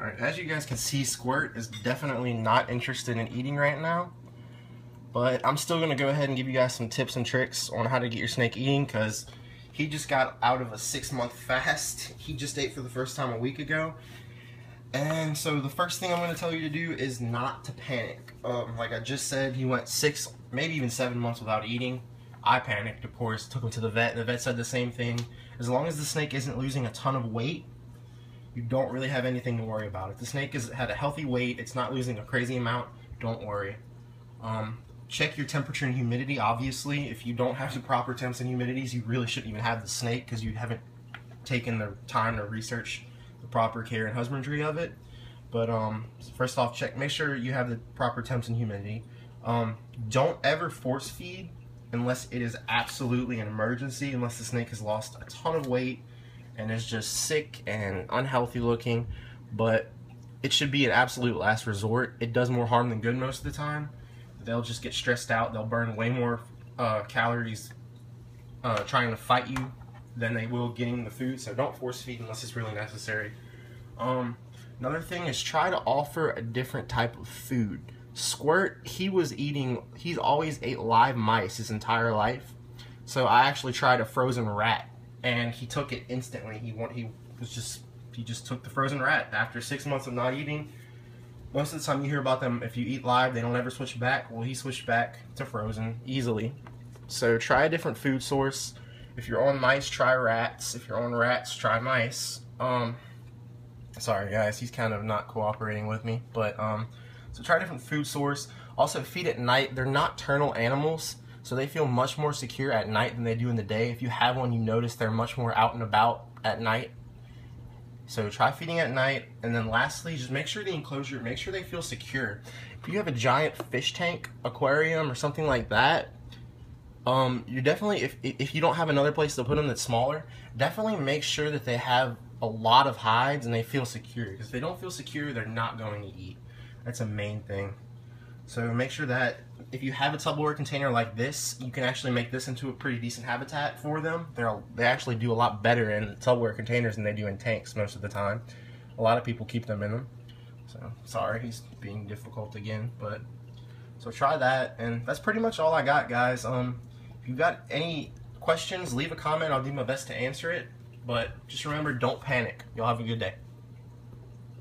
Alright, as you guys can see, Squirt is definitely not interested in eating right now. But I'm still going to go ahead and give you guys some tips and tricks on how to get your snake eating, because he just got out of a 6-month fast. He just ate for the first time a week ago. And so the first thing I'm going to tell you to do is not to panic. Like I just said, he went 6, maybe even 7 months without eating. I panicked, of course, took him to the vet. The vet said the same thing. As long as the snake isn't losing a ton of weight, you don't really have anything to worry about. If the snake had a healthy weight, it's not losing a crazy amount, don't worry. Check your temperature and humidity, obviously. If you don't have the proper temps and humidities, you really shouldn't even have the snake because you haven't taken the time to research the proper care and husbandry of it. But first off, make sure you have the proper temps and humidity. Don't ever force feed unless it is absolutely an emergency, unless the snake has lost a ton of weight and is just sick and unhealthy looking. But it should be an absolute last resort. It does more harm than good most of the time. They'll just get stressed out. They'll burn way more calories trying to fight you than they will getting the food. So don't force feed unless it's really necessary. Another thing is try to offer a different type of food. Squirt, he's always ate live mice his entire life. So I actually tried a frozen rat, and he took it instantly. He just took the frozen rat after 6 months of not eating. Most of the time you hear about them, if you eat live, they don't ever switch back. Well, he switched back to frozen easily. So try a different food source. If you're on mice, try rats. If you're on rats, try mice. Sorry guys, he's kind of not cooperating with me. But so try a different food source. Also feed at night. They're nocturnal animals, so they feel much more secure at night than they do in the day. If you have one, you notice they're much more out and about at night. So try feeding at night, and then lastly, just make sure make sure they feel secure. If you have a giant fish tank, aquarium, or something like that, you definitely, if you don't have another place to put them that's smaller, definitely make sure that they have a lot of hides and they feel secure. Because if they don't feel secure, they're not going to eat. That's a main thing. So make sure that if you have a Tupperware container like this, you can actually make this into a pretty decent habitat for them. They actually do a lot better in Tupperware containers than they do in tanks most of the time. A lot of people keep them in them. So sorry, he's being difficult again, but so try that, and that's pretty much all I got, guys. If you've got any questions, leave a comment. I'll do my best to answer it. But just remember, don't panic. Y'all have a good day.